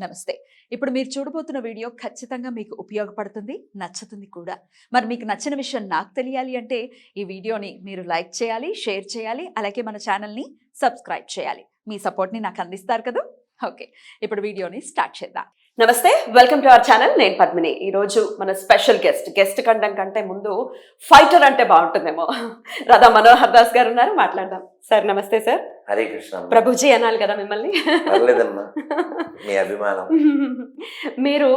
నమస్తే. ఇప్పుడు మీరు చూడబోతున్న వీడియో ఖచ్చితంగా మీకు ఉపయోగపడుతుంది, నచ్చుతుంది కూడా. మరి మీకు నచ్చిన విషయం నాకు తెలియాలి అంటే ఈ వీడియోని మీరు లైక్ చేయాలి, షేర్ చేయాలి, అలాగే మన ఛానల్‌ని సబ్స్క్రైబ్ చేయాలి. మీ సపోర్ట్‌ని నాకు అందిస్తారు కదూ! ఓకే. ఇప్పుడు వీడియోని స్టార్ట్ చేద్దాం. నమస్తే, వెల్కమ్ టు అవర్ ఛానల్. నేను పద్మిని. ఈరోజు మన స్పెషల్ గెస్ట్ కండం కంటే ముందు ఫైటర్ అంటే బాగుంటుందేమో. రాధా మనోహర్ దాస్ గారు ఉన్నారు, మాట్లాడదాం. సార్ నమస్తే. సార్ హరే కృష్ణ. ప్రభుజీ అనాలి కదా మిమ్మల్ని. మీ అభిమానం. మీరు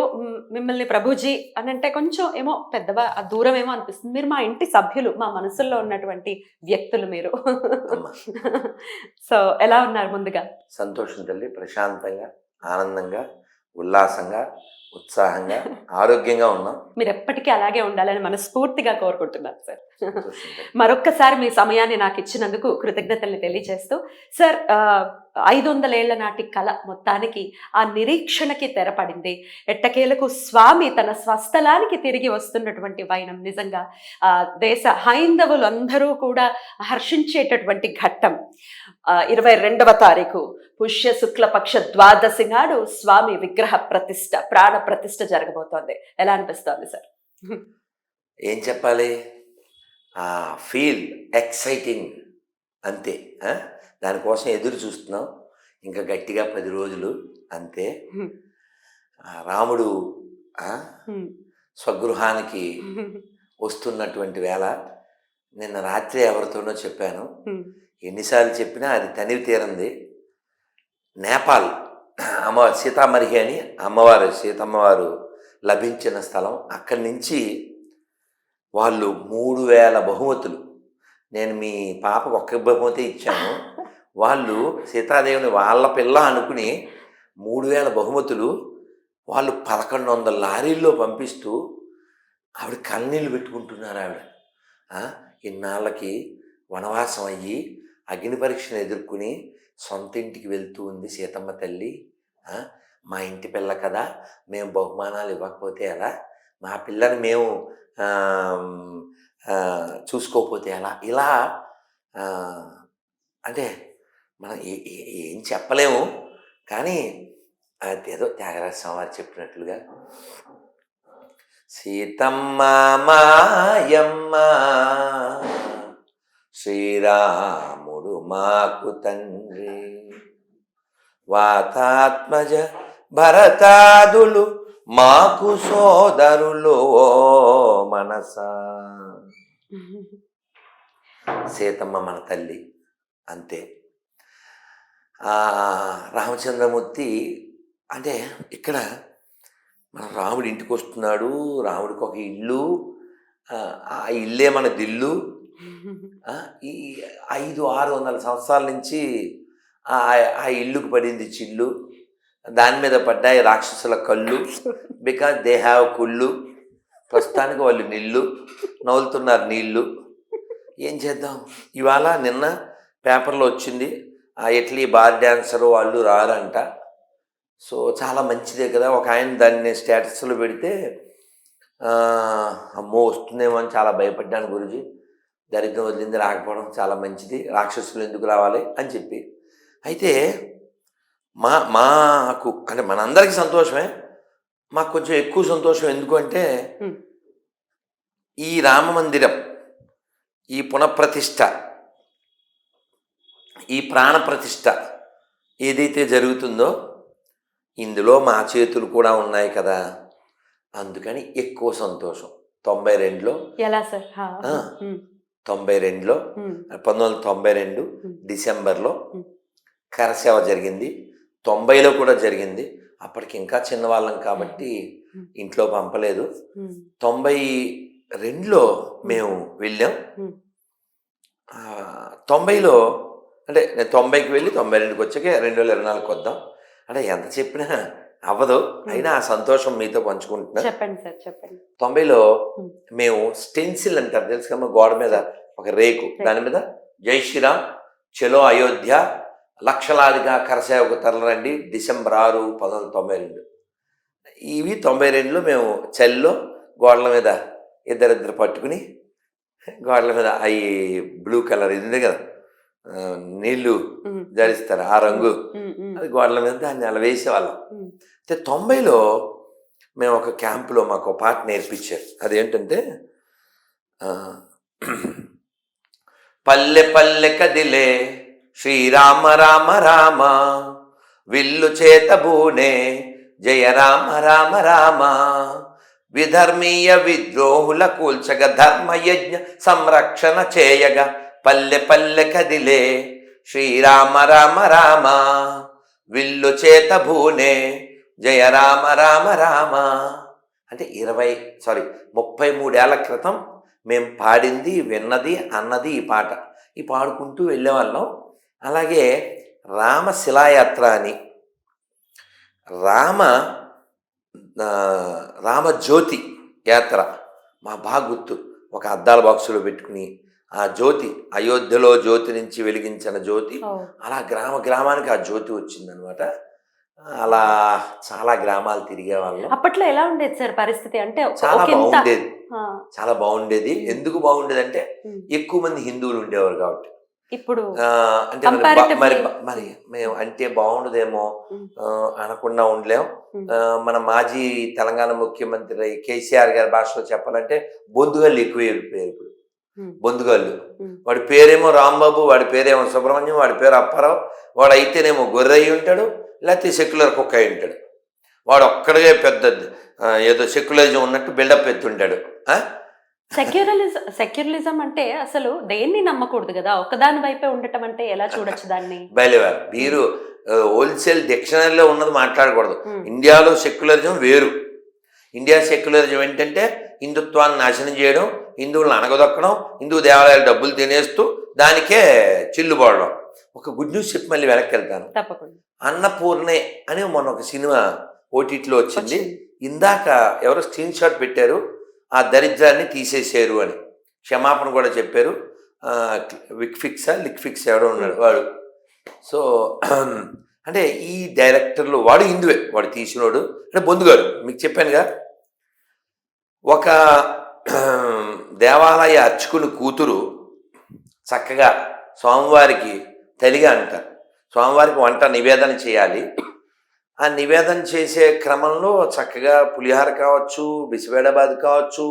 మిమ్మల్ని ప్రభుజీ అని అంటే కొంచెం ఏమో పెద్దవా దూరం ఏమో అనిపిస్తుంది. మీరు మా ఇంటి సభ్యులు, మా మనసుల్లో ఉన్నటువంటి వ్యక్తులు మీరు. సో ఎలా ఉన్నారు? ముందుగా సంతోషం తల్లి, ప్రశాంతంగా, ఆనందంగా, ఉల్లాసంగా, ఉత్సాహంగా, ఆరోగ్యంగా ఉన్నాం. మీరు ఎప్పటికీ అలాగే ఉండాలని మనస్ఫూర్తిగా కోరుకుంటున్నాను సార్. మరొక్కసారి మీ సమయాన్ని నాకు ఇచ్చినందుకు కృతజ్ఞతల్ని తెలియజేస్తూ, సార్ 500 ఏళ్ల నాటి కళ మొత్తానికి ఆ నిరీక్షణకి తెరపడింది. ఎట్టకేలకు స్వామి తన స్వస్థలానికి తిరిగి వస్తున్నటువంటి వైనం నిజంగా దేశ హైందవులందరూ కూడా హర్షించేటటువంటి ఘట్టం. 22వ తారీఖు పుష్య శుక్లపక్ష ద్వాదశి నాడు స్వామి విగ్రహ ప్రతిష్ఠ, ప్రాణ ప్రతిష్ఠ జరగబోతోంది. ఎలా అనిపిస్తోంది సార్? ఏం చెప్పాలి, ఫీల్ ఎక్సైటింగ్ అంతే. దానికోసం ఎదురు చూస్తున్నాం. ఇంకా గట్టిగా 10 రోజులు అంతే. రాముడు స్వగృహానికి వస్తున్నటువంటి వేళ నిన్న రాత్రి ఎవరితోనో చెప్పాను. ఎన్నిసార్లు చెప్పినా అది తనివి తీరంది. నేపాల్ సీతామర్హి అని అమ్మవారు, సీతమ్మవారు లభించిన స్థలం. అక్కడి నుంచి వాళ్ళు 3000 బహుమతులు, నేను మీ పాపకు ఒక్క బహుమతి ఇచ్చాను, వాళ్ళు సీతాదేవిని వాళ్ళ పిల్ల అనుకుని 3000 బహుమతులు వాళ్ళు 1100 లారీల్లో పంపిస్తూ ఆవిడ కన్నీళ్ళు పెట్టుకుంటున్నారు. ఆవిడ ఇన్నాళ్ళకి వనవాసం అయ్యి అగ్ని పరీక్షను ఎదుర్కొని సొంత ఇంటికి వెళ్తూ ఉంది సీతమ్మ తల్లి. మా ఇంటి పిల్ల కదా, మేము బహుమానాలు ఇవ్వకపోతే ఎలా, మా పిల్లని మేము చూసుకోకపోతే ఎలా, ఇలా అంటే మనం ఏం చెప్పలేము. కానీ అదేదో త్యాగరాజ స్వామి చెప్పినట్లుగా, సీతమ్మ మాయమ్మ శ్రీరాముడు మాకు తండ్రి, వాతాత్మజ భరతాదులు మాకు సోదరులు మనసా. సీతమ్మ మన తల్లి అంతే. రామచంద్రమూర్తి అంటే ఇక్కడ మన రాముడి ఇంటికి వస్తున్నాడు. రాముడికి ఒక ఇల్లు, ఆ ఇల్లే మన దిల్లు. ఈ 500-600 సంవత్సరాల నుంచి ఆ ఇల్లుకు పడింది చిల్లు. దాని మీద పడ్డాయి రాక్షసుల కళ్ళు. బికాజ్ దే హ్యావ్ కుళ్ళు. ప్రస్తుతానికి వాళ్ళు నిల్లు నవ్వులుతున్నారు నీళ్ళు. ఏం చేద్దాం, ఇవాళ నిన్న పేపర్లో వచ్చింది ఆ ఇటలీ బార్ డ్యాన్సరు వాళ్ళు రారంట. సో చాలా మంచిదే కదా. ఒక ఆయన దాన్ని స్టేటస్లో పెడితే అమ్మో వస్తుందేమో అని చాలా భయపడ్డాను గురుజీ. దరిద్రం వదిలింది, రాకపోవడం చాలా మంచిది, రాక్షసులు ఎందుకు రావాలి అని చెప్పి. అయితే మాకు అంటే మనందరికీ సంతోషమే, మాకు కొంచెం ఎక్కువ సంతోషం. ఎందుకంటే ఈ రామ మందిరం, ఈ పునఃప్రతిష్ఠ, ఈ ప్రాణ ప్రతిష్ఠ ఏదైతే జరుగుతుందో ఇందులో మా చేతులు కూడా ఉన్నాయి కదా, అందుకని ఎక్కువ సంతోషం. 92లో ఎలా సార్? 92లో 1992 డిసెంబర్లో కరసేవ జరిగింది. 90లో కూడా జరిగింది. అప్పటికి ఇంకా చిన్నవాళ్ళం కాబట్టి ఇంట్లో పంపలేదు. 92లో మేము వెళ్ళాం. 90లో అంటే నేను 90కి వెళ్ళి 92కి వచ్చాక 2024కి వద్దాం అంటే ఎంత చెప్పినా అవ్వదు. అయినా ఆ సంతోషం మీతో పంచుకుంటున్నా. చెప్పండి సార్, చెప్పండి. 90లో మేము స్టెన్సిల్ అంటారు తెలుసు కదా, గోడ మీద ఒక రేకు, దాని మీద జై శ్రీరామ్ చలో అయోధ్య లక్షలాదిగా కరసేవకు తరలండి డిసెంబర్ 6, 1992. ఇవి 92లో మేము చలిలో గోడల మీద ఇద్దరిద్దరు పట్టుకుని గోడల మీద అవి బ్లూ కలర్ ఇది కదా నీళ్లు జడిస్తారు ఆ రంగు, అది గోడల మీద దాన్ని అలా వేసేవాళ్ళం. అయితే 90లో మేము ఒక క్యాంపులో మాకు ఒక పాట నేర్పించారు. అదేంటంటే ఆ, పల్లె పల్లె కదిలే శ్రీరామ రామ రామ, విల్లు చేతబూనే జయ రామ రామ రామ, విధర్మీయ విద్రోహుల కూల్చగ ధర్మయజ్ఞ సంరక్షణ చేయగా, పల్లె పల్లె కదిలే శ్రీరామ రామ రామ, విల్లు చేతబూనే జయ రామ రామ రామ. అంటే 33 ఏళ్ల క్రితం మేము పాడింది, విన్నది, అన్నది ఈ పాట. ఈ పాడుకుంటూ వెళ్ళేవాళ్ళం. అలాగే రామ శిలాయాత్ర అని, రామ రామజ్యోతి యాత్ర మా బాగా గుర్తు. ఒక అద్దాల బాక్సులో పెట్టుకుని ఆ జ్యోతి, అయోధ్యలో జ్యోతి నుంచి వెలిగించిన జ్యోతి, అలా గ్రామానికి ఆ జ్యోతి వచ్చిందనమాట. అలా చాలా గ్రామాలు తిరిగే వాళ్ళం. అప్పట్లో ఎలా ఉండేది సార్ పరిస్థితి? అంటే చాలా బాగుండేది, ఆ, చాలా బాగుండేది. ఎందుకు బాగుండేది అంటే ఎక్కువ మంది హిందువులు ఉండేవారు కాబట్టి. ఇప్పుడు అంటే మరి మరి మేము అంటే బాగుండదేమో అనకుండా ఉండలేం. మన మాజీ తెలంగాణ ముఖ్యమంత్రి కేసీఆర్ గారి భాషలో చెప్పాలంటే బొందుగాళ్ళు ఎక్కువ అయిపోయారు ఇప్పుడు. బొందుగాళ్ళు, వాడి పేరేమో రాంబాబు, వాడి పేరేమో సుబ్రహ్మణ్యం, వాడి పేరు అప్పారావు, వాడు అయితేనేమో గొర్రె అయి ఉంటాడు, లేకపోతే సెక్యులర్ కుక్క అయి ఉంటాడు. వాడు ఒక్కడిగే పెద్ద ఏదో సెక్యులరిజం ఉన్నట్టు బిల్డప్ ఎత్తుంటాడు. సెక్యులరిజం అంటే అసలు దేన్ని నమ్మకూడదు కదా, ఒకదాని వైపే ఉండటం అంటే ఎలా చూడొచ్చు దాన్ని? బయలువారు మీరు హోల్సేల్ డిక్షనరీలో ఉన్నది మాట్లాడకూడదు. ఇండియాలో సెక్యులరిజం వేరు. ఇండియా సెక్యులరిజం ఏంటంటే హిందుత్వాన్ని నాశనం చేయడం, హిందువులను అనగదొక్కడం, హిందూ దేవాలయాలు డబ్బులు తినేస్తూ దానికే చిల్లుపోవడం. ఒక గుడ్ న్యూస్ చెప్పి మళ్ళీ వెనక్కి వెళ్తాను. తప్పకుండా. అన్నపూర్ణే అని మొన్న ఒక సినిమా ఓటీటీలో వచ్చింది. ఇందాక ఎవరో స్క్రీన్ షాట్ పెట్టారు, ఆ దరిద్రాన్ని తీసేసారు అని క్షమాపణ కూడా చెప్పారు. లిక్ ఫిక్స్ ఎవడో ఉన్నాడు వాడు. సో అంటే ఈ డైరెక్టర్లు వాడు హిందువే, వాడు తీసినోడు అంటే బొందుగాడు. మీకు చెప్పానుగా, ఒక దేవాలయ అర్చకుని కూతురు చక్కగా స్వామివారికి తల్లిగా అంటారు. స్వామివారికి వంట నివేదన చేయాలి. ఆ నివేదన చేసే క్రమంలో చక్కగా పులిహార కావచ్చు, బిసిబేడాబాద్ కావచ్చు,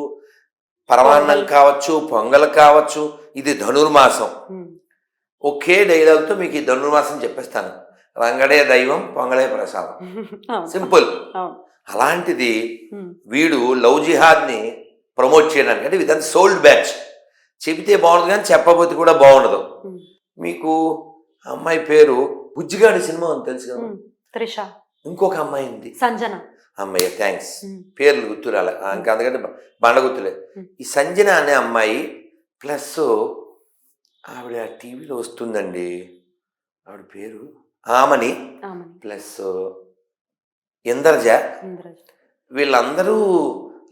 పరమాన్నం కావచ్చు, పొంగల్ కావచ్చు. ఇది ధనుర్మాసం. ఒకే డైలాగ్తో మీకు ఈ ధనుర్మాసం చెప్పేస్తాను. రంగడే దైవం, పొంగలే ప్రసాదం. సింపుల్. అలాంటిది వీడు లవ్ జిహాద్ని ప్రమోట్ చేయడానికి, అంటే ఇదంతా సోల్డ్ బ్యాచ్. చెబితే బాగుండదు కానీ చెప్పబోతే కూడా బాగుండదు. మీకు అమ్మాయి పేరు బుజ్జిగాడి సినిమా అని తెలుసు కదా, త్రిష. ఇంకొక అమ్మాయి ఉంది సంజన. అమ్మాయి థ్యాంక్స్, పేర్లు గుర్తురాలే ఇంకా, అందుకంటే బండ గుర్తులే. ఈ సంజన అనే అమ్మాయి ప్లస్ ఆవిడ టీవీలో వస్తుందండి, ఆవిడ పేరు ఆమని, ప్లస్ ఇంద్రజ. వీళ్ళందరూ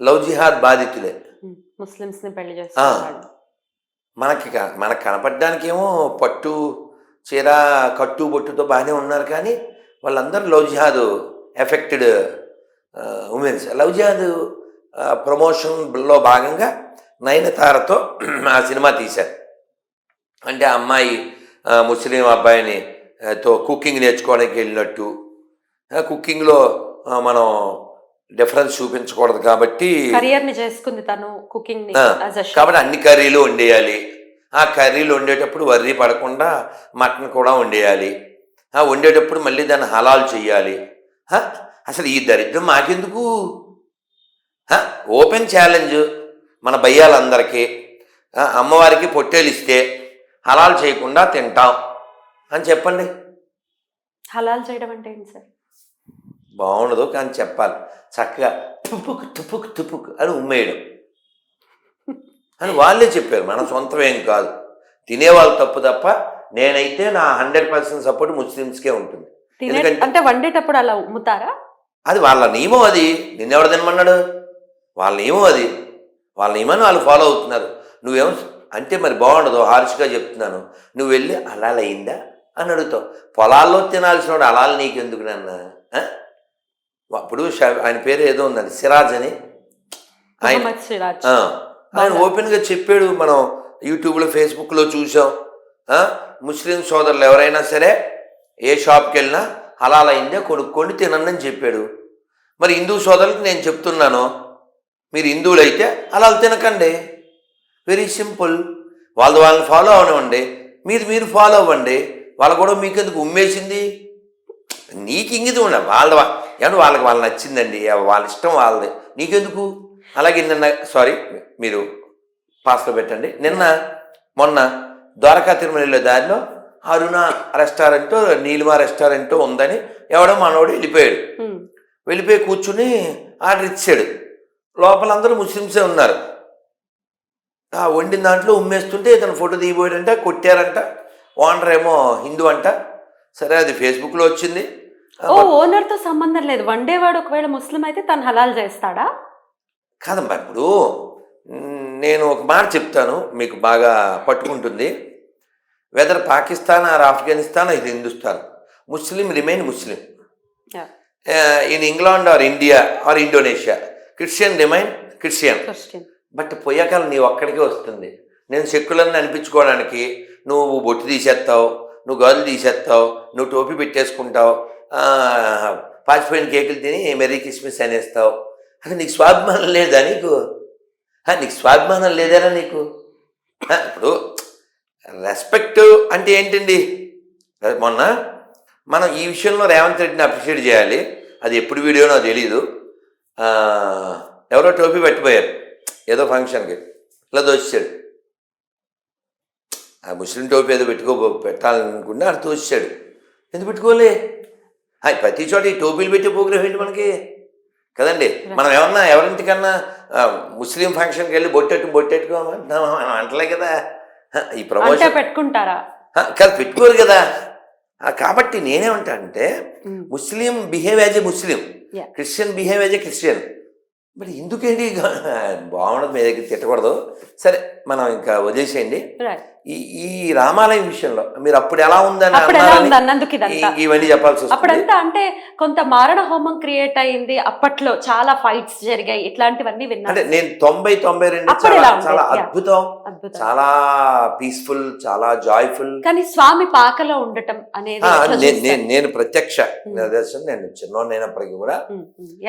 లవ్ జిహాద్ బాధితులే. ముస్లిమ్స్ ని పెళ్లి చేస్తారు. మనకు కనపడడానికేమో పట్టు చీర కట్టు బొట్టుతో బాగానే ఉన్నారు, కానీ వాళ్ళందరూ లవ్ జిహాద్ ఎఫెక్టెడ్ ఉమెన్స్. లవ్ జిహాద్ ప్రమోషన్లో భాగంగా నయనతారతో ఆ సినిమా తీశారు. అంటే ఆ అమ్మాయి ముస్లిం అబ్బాయిని తో కుకింగ్ నేర్చుకోవడానికి వెళ్ళినట్టు, కుకింగ్లో మనం డిఫరెన్స్ చూపించకూడదు కాబట్టి కెరియర్ని చేసుకుంది తను కుకింగ్ ని. కాబట్టి అన్ని కర్రీలు వండేయాలి. ఆ కర్రీలు వండేటప్పుడు వర్రీ పడకుండా మటన్ కూడా వండేయాలి. వండేటప్పుడు మళ్ళీ దాన్ని హలాల్ చెయ్యాలి. అసలు ఈ దరిద్రం మాకెందుకు? ఓపెన్ ఛాలెంజ్ మన భయ్యాలందరికీ. అమ్మవారికి పొట్టేలు ఇస్తే హలాల్ చేయకుండా తింటాం అని చెప్పండి. హలాల్ చేయడం అంటే ఏంటి సార్? బాగుండదు కానీ చెప్పాలి. చక్కగా తుపుకు తుపుకు తుపుకు అని ఉమ్మేయడం అని వాళ్ళే చెప్పారు, మన సొంతమేం కాదు. తినేవాళ్ళు తప్పు తప్ప నేనైతే నా 100% సపోర్ట్ ముస్లిమ్స్కే ఉంటుంది. ఎందుకంటే అంటే వండేటప్పుడు అలా ఉమ్ముతారా? అది వాళ్ళ నియమం. అది నిన్నెవడు తినమన్నాడు? వాళ్ళ నియమం అది. వాళ్ళ నియమాన్ని వాళ్ళు ఫాలో అవుతున్నారు. నువ్వేమో అంటే మరి బాగుండదు. హార్ష్గా చెప్తున్నాను. నువ్వు వెళ్ళి హలాల్ అయిందా అని అడుగుతావు. పొలాల్లో తినాల్సిన వాడు హలాల్ నీకెందుకు నాన్న? అప్పుడు ఆయన పేరు ఏదో ఉందండి, సిరాజ్ అని. ఆయన ఓపెన్గా చెప్పాడు, మనం యూట్యూబ్లో ఫేస్బుక్లో చూసాం. ముస్లిం సోదరులు ఎవరైనా సరే ఏ షాప్కి వెళ్ళినా హలాల్ అయిందే కొనుక్కోండి తినండి అని చెప్పాడు. మరి హిందూ సోదరులకు నేను చెప్తున్నాను, మీరు హిందువులైతే అలా తినకండి. Very simple. వాళ్ళని ఫాలో అవనివ్వండి, మీరు ఫాలో అవ్వండి. వాళ్ళ కూడా మీకెందుకు ఉమ్మేసింది? నీకు ఇంగితం ఉండ ఏమంటే వాళ్ళకి నచ్చిందండి, వాళ్ళ ఇష్టం వాళ్ళది, నీకెందుకు? అలాగే నిన్న మీరు పాస్లో పెట్టండి. మొన్న ద్వారకా తిరుమల వెళ్ళే దారిలో అరుణ రెస్టారెంట్, నీలిమా రెస్టారెంట్ ఉందని ఎవడో మనోడు వెళ్ళిపోయి కూర్చుని ఆర్డర్ ఇచ్చాడు. లోపల అందరూ ముస్లిమ్సే ఉన్నారు. ఆ వండిన దాంట్లో ఉమ్మేస్తుంటే ఇతను ఫోటో దిగిపోయాడంట, కొట్టారంట. ఓనర్ ఏమో హిందూ అంట. సరే, అది ఫేస్బుక్లో వచ్చింది. ఓనర్తో సంబంధం లేదు. వండేవాడు ఒకవేళ ముస్లిం అయితే తను హలాల్ చేస్తాడా? కాదమ్మా, ఇప్పుడు నేను ఒక మాట చెప్తాను, మీకు బాగా పట్టుకుంటుంది. వెదర్ పాకిస్తాన్ ఆర్ ఆఫ్ఘనిస్తాన్ ఇది Hindustan, Muslim remain Muslim. In England or India or Indonesia, Christian remain Christian. But పోయాకాలం నీ ఒక్కడికే వస్తుంది. నేను సెక్యులర్ని అనిపించుకోవడానికి నువ్వు బొట్టు తీసేస్తావు, నువ్వు గాజులు తీసేస్తావు, నువ్వు టోపీ పెట్టేసుకుంటావు, పాచిపోయిన కేకులు తిని మెరీ క్రిస్మస్ అనేస్తావు. అంటే నీకు స్వాభిమానం లేదా? నీకు స్వాభిమానం లేదారా నీకు? ఇప్పుడు రెస్పెక్ట్ అంటే ఏంటండి? మొన్న మనం ఈ విషయంలో రేవంత్ రెడ్డిని అప్రిషియేట్ చేయాలి. అది ఎప్పుడు వీడియో నాకు తెలీదు. ఎవరో టోపీ పెట్టిపోయారు ఏదో ఫంక్షన్కి, ఇలా దోచాడు. ఆ ముస్లిం టోపీ ఏదో పెట్టాలనుకుంటే అది తోచాడు. ఎందుకు పెట్టుకోలే? ప్రతి చోట ఈ టోపీలు పెట్టే ప్రోగ్రాం ఏంటి మనకి? కదండి. మనం ఎవరింటికన్నా ముస్లిం ఫంక్షన్కి వెళ్ళి బొట్టెట్టుకోమంటున్నాం అంటలే కదా. ఈ ప్రమోషన్ పెట్టుకుంటారా? కాదు, పెట్టుకోరు కదా. కాబట్టి నేనేమంటా అంటే, Muslim behave as a Muslim, Christian behave as a Christian. మరి ఎందుకేంటి బాగుండదు, మీ దగ్గర తిట్టకూడదు. సరే, మనం ఇంకా వదిలేసేయండి. ఈ రామాలయం విషయంలో మీరు అప్పుడు ఎలా ఉందని ఇవన్నీ చెప్పాల్సి వస్తుంది. అప్పుడంతా అంటే కొంత మారణ హోమం క్రియేట్ అయింది, అప్పట్లో చాలా ఫైట్స్ జరిగాయి, ఇట్లాంటివన్నీ విన్నాను. అంటే నేను 92 చాలా అద్భుతం, చాలా పీస్ఫుల్, చాలా జాయ్ఫుల్. కానీ స్వామి పాకలో ఉండటం అనేది నేను ప్రత్యక్ష నిదర్శనం. నేను చిన్నోడైనప్పటికీ కూడా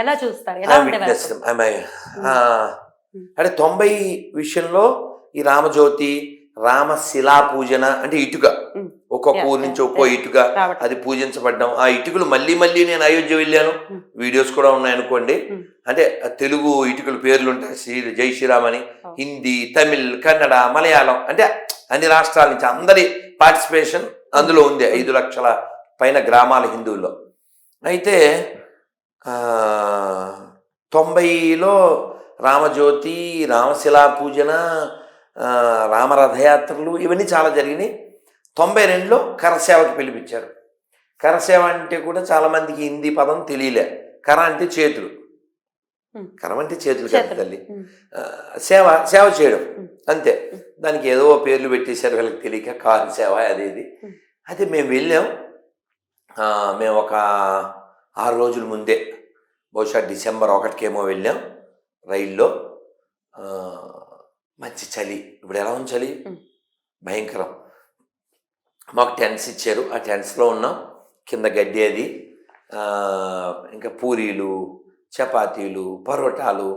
ఎలా చూస్తారు? అంటే 90 విషయంలో ఈ రామజ్యోతి, రామశిలా పూజన అంటే ఇటుక, ఒక్కొక్క ఊరు నుంచి ఒక్కో ఇటుక అది పూజించబడ్డం. ఆ ఇటుకలు మళ్ళీ నేను అయోధ్య వెళ్ళాను, వీడియోస్ కూడా ఉన్నాయనుకోండి. అంటే తెలుగు ఇటుకలు పేర్లు ఉంటాయి, జై శ్రీరామ్ అని. హిందీ, తమిళ్, కన్నడ, మలయాళం, అంటే అన్ని రాష్ట్రాల నుంచి అందరి పార్టిసిపేషన్ అందులో ఉంది. 5 లక్షల పైన గ్రామాల హిందువుల్లో. అయితే 90లో రామజ్యోతి, రామశిలా పూజన, రామరథయాత్రలు ఇవన్నీ చాలా జరిగినాయి. 92లో కరసేవకి పిలిపించారు. కరసేవ అంటే కూడా చాలామందికి హిందీ పదం తెలియలే. కర అంటే చేతులు, కరం అంటే చేతులు కాదు తల్లి. సేవ చేయడం అంతే. దానికి ఏదో పేర్లు పెట్టేశారు వీళ్ళకి తెలియక, కారు సేవ అది ఇది. అయితే మేము వెళ్ళాం. మేము ఒక 6 రోజుల ముందే, బహుశా డిసెంబర్ 1కేమో వెళ్ళాం రైల్లో. మంచి చలి. ఇప్పుడు ఎలా ఉంది చలి? భయంకరం. మాకు టెంట్స్ ఇచ్చారు, ఆ టెంట్స్లో ఉన్నాం. కింద గడ్డి అది, ఇంకా పూరీలు, చపాతీలు, పరోటాలు.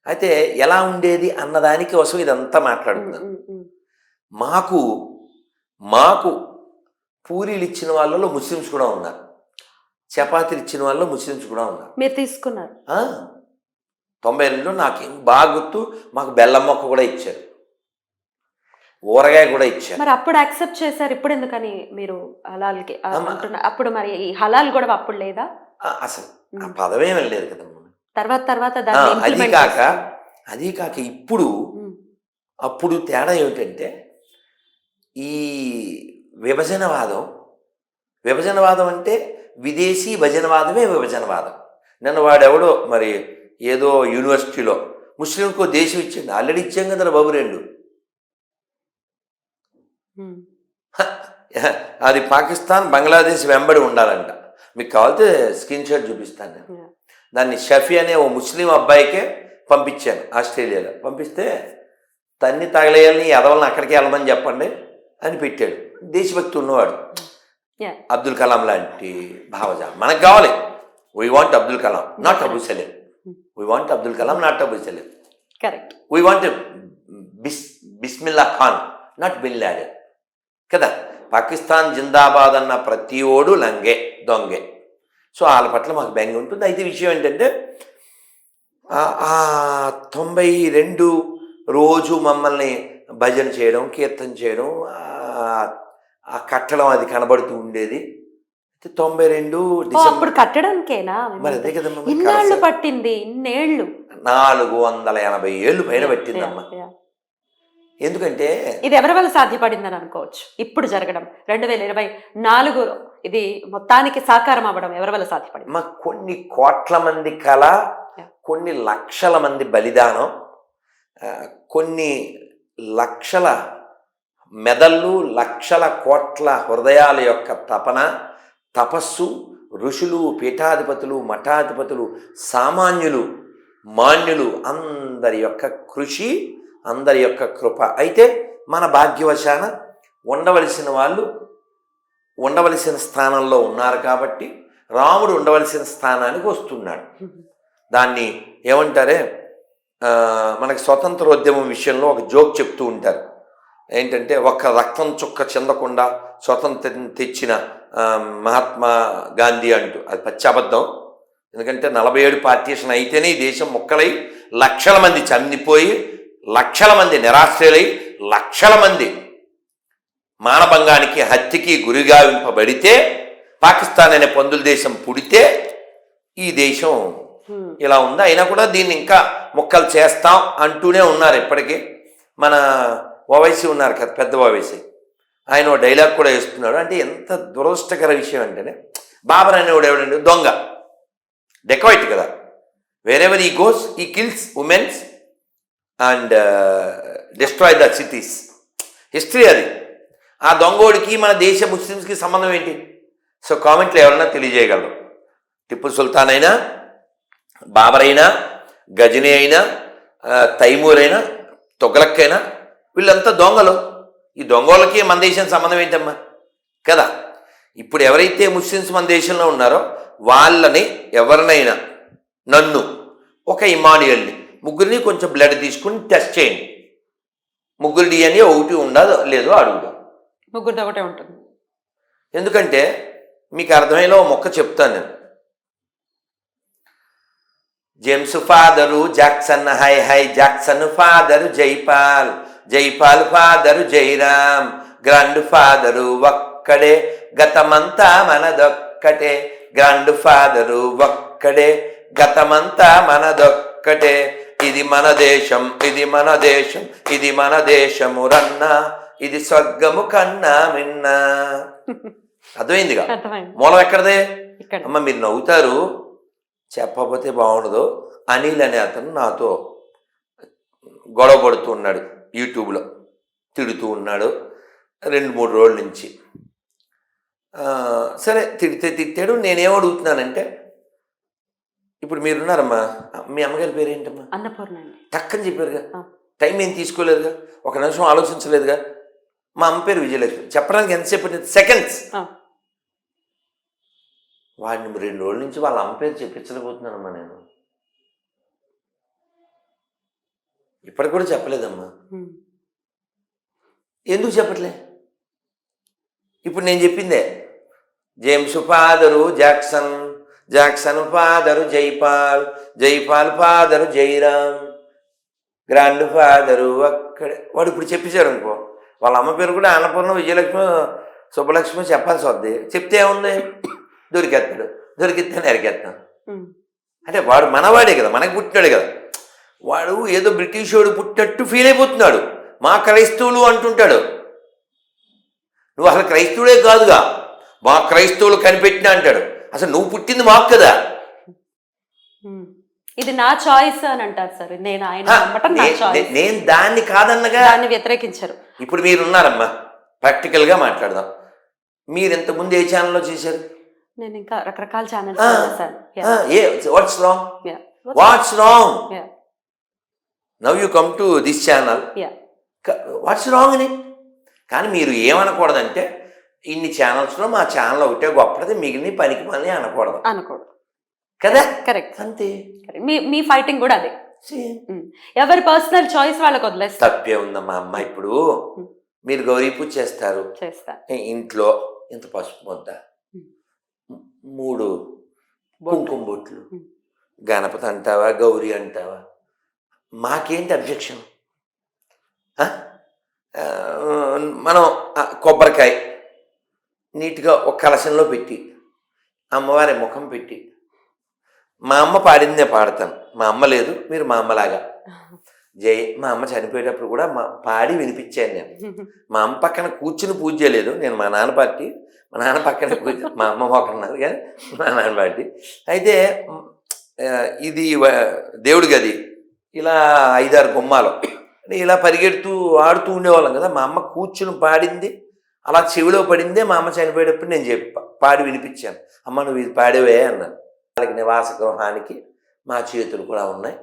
అయితే ఎలా ఉండేది అన్నదానికి కోసం ఇదంతా మాట్లాడుతున్నాను. మాకు పూరీలు ఇచ్చిన వాళ్ళలో ముస్లిమ్స్ కూడా ఉన్నారు, చపాతీలు ఇచ్చిన వాళ్ళలో ముస్లిమ్స్ కూడా ఉన్నారు. మీరు తీసుకున్నారు? 92లో నాకు బాగా గుర్తు. మాకు బెల్లం మొక్క కూడా ఇచ్చారు, ఊరగాయ కూడా ఇచ్చారు. మరి అప్పుడు యాక్సెప్ట్ చేశారు, ఇప్పుడు ఎందుకని మీరు హలాల్కి అప్పుడు మరి ఈ హలాల్ కూడా అప్పుడు లేదా? అసలు ఆ పదమేమీ లేదు కదా. తర్వాత అది కాక ఇప్పుడు అప్పుడు తేడా ఏమిటంటే, ఈ విభజనవాదం అంటే విదేశీ భజనవాదమే విభజనవాదం. నన్ను వాడెవడో మరి ఏదో యూనివర్సిటీలో ముస్లింకో దేశం ఇచ్చింది, ఆల్రెడీ ఇచ్చాం కదా బాబు 2. అది పాకిస్తాన్, బంగ్లాదేశ్ వెంబడి ఉండాలంట. మీకు కావాలంటే స్క్రీన్ షాట్ చూపిస్తాను నేను. దాన్ని షఫీ అనే ఓ ముస్లిం అబ్బాయికే పంపించాను ఆస్ట్రేలియాలో. పంపిస్తే తన్ని తగలేయాలని ఎదవలని అక్కడికి వెళ్ళమని చెప్పండి అని పెట్టాడు. దేశభక్తి ఉన్నవాడు, అబ్దుల్ కలాం లాంటి భావజాలం మనకు కావాలి. We want Abdul Kalam, not Abu Salim. We want Abdul Kalam, not Abu Salim. Correct. We want Bismillah Khan, not bin Laden కదా. పాకిస్తాన్ జిందాబాద్ అన్న ప్రతి ఓడు లంగే, దొంగే. సో వాళ్ళ పట్ల మాకు బెంగ ఉంటుంది. అయితే విషయం ఏంటంటే 92 రోజు మమ్మల్ని భజన చేయడం, కీర్తన చేయడం, ఆ కట్టడం అది కనబడుతూ ఉండేది. 92 అప్పుడు కట్టడానికేనా? మరి అదే కదమ్మా, ఇన్నాళ్ళు పట్టింది, ఇన్నేళ్ళు, 480 ఏళ్ళు పైన పట్టిందమ్మా. ఎందుకంటే ఇది ఎవరి వల్ల సాధ్యపడిందని అనుకోవచ్చు ఇప్పుడు జరగడం? 2024లో ఇది మొత్తానికి సాకారం అవ్వడం ఎవరి వల్ల సాధ్యపడింది? మా కొన్ని కోట్ల మంది కళ, కొన్ని లక్షల మంది బలిదానం, కొన్ని లక్షల మెదళ్ళు, లక్షల కోట్ల హృదయాల యొక్క తపన, తపస్సు, ఋషులు, పీఠాధిపతులు, మఠాధిపతులు, సామాన్యులు, మాన్యులు అందరి యొక్క కృషి, అందరి యొక్క కృప. అయితే మన భాగ్యవశాన ఉండవలసిన వాళ్ళు ఉండవలసిన స్థానంలో ఉన్నారు కాబట్టి రాముడు ఉండవలసిన స్థానానికి వస్తున్నాడు. దాన్ని ఏమంటారే, మనకి స్వతంత్రోద్యమం విషయంలో ఒక జోక్ చెప్తూ ఉంటారు. ఏంటంటే, ఒక్క రక్తం చుక్క చెందకుండా స్వతంత్రం తెచ్చిన మహాత్మా గాంధీ అంటూ. అది పచ్చాబద్ధం. ఎందుకంటే 47 పార్టీషన్ అయితేనే ఈ దేశం ముక్కలై లక్షల మంది చనిపోయి, లక్షల మంది నిరాశ్రయులై, లక్షల మంది మానభంగానికి, హత్యకి గురిగావింపబడితే, పాకిస్తాన్ అనే పందుల దేశం పుడితే ఈ దేశం ఇలా ఉంది. అయినా కూడా దీన్ని ఇంకా ముక్కలు చేస్తాం అంటూనే ఉన్నారు ఇప్పటికీ. మన ఓవైసీ ఉన్నారు కదా, పెద్ద ఓవైసీ, ఆయన డైలాగ్ కూడా వేస్తున్నాడు. అంటే ఎంత దురదృష్టకర విషయం అంటేనే, బాబర్ అనేవాడు ఎవడండి? దొంగ, డెకాయిట్ కదా. వేరెవర్ ఈ గోస్ ఈ kills women's and destroy the cities. History అది. ఆ దొంగోడికి మన దేశ ముస్లిమ్స్కి సంబంధం ఏంటి? సో కామెంట్లో ఎవరైనా తెలియజేయగలరు. టిప్పు సుల్తాన్ అయినా, బాబర్ అయినా, గజనీ అయినా, తైమూర్ అయినా, తొగలక్ అయినా, వీళ్ళంతా దొంగలు. ఈ దొంగలకి మన దేశం సంబంధం ఏంటమ్మా కదా. ఇప్పుడు ఎవరైతే ముస్లిమ్స్ మన దేశంలో ఉన్నారో వాళ్ళని, ఎవరినైనా, నన్ను, ఒక ఇమానియల్ని, ముగ్గురిని కొంచెం బ్లడ్ తీసుకుని టెస్ట్ చేయండి. ముగ్గురు DNA ఒకటి ఉండదు లేదో అడుగుదాం. ముగ్గురితో ఒకటే ఉంటుంది. ఎందుకంటే మీకు అర్థమయ్యేలా మొక్క చెప్తాను నేను. James father Jackson, high high Jackson father Jaipal, Jaipal father Jairam, grand father ఒక్కడే, గతమంతా మనదొక్కటే, గ్రాండ్ ఫాదరు ఒక్కడే, గతమంతా మనదొక్కటే, ఇది మన దేశం, ఇది మన దేశం, ఇది మన దేశము రన్నా, ఇది స్వర్గము కన్నా మిన్నా. అర్థమైందిగా? మూలం ఎక్కడదే అమ్మ? మీరు నవ్వుతారు, చెప్పకపోతే బాగుండదు. అనిల్ అనే అతను నాతో గొడవ పడుతూ ఉన్నాడు, యూట్యూబ్లో తిడుతూ ఉన్నాడు 2-3 రోజుల నుంచి. సరే తిట్టాడు. నేనేం అడుగుతున్నానంటే, ఇప్పుడు మీరున్నారమ్మా, మీ అమ్మగారి పేరు ఏంటమ్మా? అన్నపూర్ణ. టక్కని చెప్పారుగా, టైం ఏం తీసుకోలేదుగా, ఒక నిమిషం ఆలోచించలేదుగా. మా అమ్మ పేరు విజయలక్ష్మి. చెప్పడానికి ఎంతసేపు? సెకండ్స్. వాడిని 2 రోజుల నుంచి వాళ్ళ అమ్మ పేరు చెప్పించలేకపోతున్నానమ్మా నేను. ఇప్పటికి కూడా చెప్పలేదమ్మా. ఎందుకు చెప్పట్లే? ఇప్పుడు నేను చెప్పిందే, James father Jackson, Jackson father Jaipal, Jaipal father Jairam, grand father అక్కడే. వాడు ఇప్పుడు చెప్పేశాడు అనుకో, వాళ్ళ అమ్మ పేరు కూడా అన్నపూర్ణ, విజయలక్ష్మి, శుభలక్ష్మి చెప్పాల్సి వద్ది. చెప్తే ఏముంది? దొరికేస్తాడు. దొరికితే నరికేస్తాం. అంటే వాడు మనవాడే కదా, మనకి పుట్టినాడు కదా. వాడు ఏదో బ్రిటిష్ వాడు పుట్టినట్టు ఫీల్ అయిపోతున్నాడు. మా క్రైస్తవులు అంటుంటాడు. నువ్వు అసలు క్రైస్తవుడే కాదుగా, మా క్రైస్తవులు కనిపెట్టినా అంటాడు. అసలు నువ్వు పుట్టింది మాకు కదా. ఇది నా చాయిస్ అని అంటారు సార్. నేను దాన్ని కాదన్నగా, దాన్ని వ్యతిరేకించారు. ఇప్పుడు మీరున్నారమ్మా, ప్రాక్టికల్గా మాట్లాడదాం. మీరు ఇంతకుముందు ఏ ఛానల్లో చేశారు? నేను ఇంకా రకరకాల channels. What's wrong? What's wrong? Now you come to this channel. What's wrong అని. కానీ మీరు ఏమనకూడదంటే, ఇన్ని ఛానల్స్లో మా ఛానల్ ఒకటే గొప్పది, మిగిలిన పనికి మళ్ళీ అనకూడదు. కదా కరెక్ట్. అంతే. మీ మీ ఫైటింగ్ కూడా అదే. Same. ఎవరి పర్సనల్ చాయిస్ వాళ్ళకి వదిలేస్తారు. తప్పే ఉందమ్మా. అమ్మ ఇప్పుడు మీరు గౌరీ పూజ చేస్తారు, చేస్తా ఇంట్లో ఇంత పసుపు ముద్ద, 3 కుంకుమ బొట్లు, గణపతి అంటావా గౌరీ అంటావా, మాకేంటి అబ్జెక్షన్? మనం కొబ్బరికాయ నీట్గా ఒక కలశంలో పెట్టి అమ్మవారి ముఖం పెట్టి, మా అమ్మ పాడిందే పాడతాను, మా అమ్మ లేదు మీరు మా అమ్మలాగా మా అమ్మ చనిపోయేటప్పుడు కూడా పాడి వినిపించాను నేను. మా అమ్మ పక్కన కూర్చుని పూజ చేయలేదు, నేను మా నాన్న పార్టీ, మా నాన్న పక్కన మా అమ్మ మొక్కన్నారు కానీ మా నాన్న పార్టీ. అయితే ఇది దేవుడి గది, ఇలా 5-6 గుమ్మాలు ఇలా పరిగెడుతూ ఆడుతూ ఉండేవాళ్ళం కదా. మా అమ్మ కూర్చుని పాడింది అలా చెవిలో పడిందే మా అమ్మ చనిపోయేటప్పుడు నేను పాడి వినిపించాను. అమ్మ నువ్వు ఇది పాడేవే అన్నాను. వాళ్ళకి నివాస గృహానికి మా చేతులు కూడా ఉన్నాయి.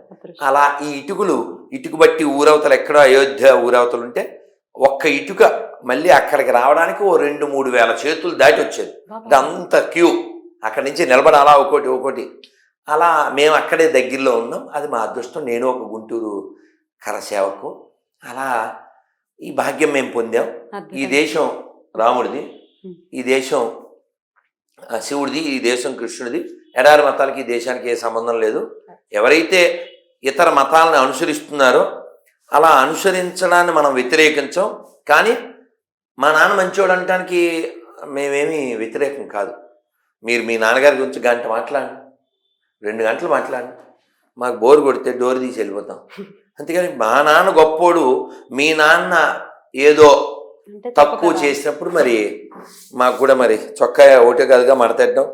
అలా ఈ ఇటుకు బట్టి ఊరవతలు ఎక్కడో అయోధ్య ఊరవతలు ఉంటే ఒక్క ఇటుక మళ్ళీ అక్కడికి రావడానికి 2-3 వేల చేతులు దాటి వచ్చేది. అంత క్యూ అక్కడి నుంచి నిలబడి అలా ఒకటి అలా మేము అక్కడే దగ్గరలో ఉన్నాం. అది మా అదృష్టం. నేను ఒక గుంటూరు కరసేవకు. అలా ఈ భాగ్యం మేము పొందాం. ఈ దేశం రాముడిది, ఈ దేశం శివుడిది, ఈ దేశం కృష్ణుడిది. ఎడారి మతాలకి ఈ దేశానికి ఏ సంబంధం లేదు. ఎవరైతే ఇతర మతాలను అనుసరిస్తున్నారో అలా అనుసరించడాన్ని మనం వ్యతిరేకించాం. కానీ మా నాన్న మంచివాడు అనటానికి మేమేమీ వ్యతిరేకం కాదు. మీరు మీ నాన్నగారి గురించి గంట మాట్లాడండి, 2 గంటలు మాట్లాడండి, మాకు బోరు కొడితే డోర్ తీసి వెళ్ళిపోతాం. అంతేగాని మా నాన్న గొప్పోడు, మీ నాన్న ఏదో తక్కువ చేసినప్పుడు మరి మాకు కూడా మరి చొక్కా ఒకటే కాదుగా మడతెట్టడం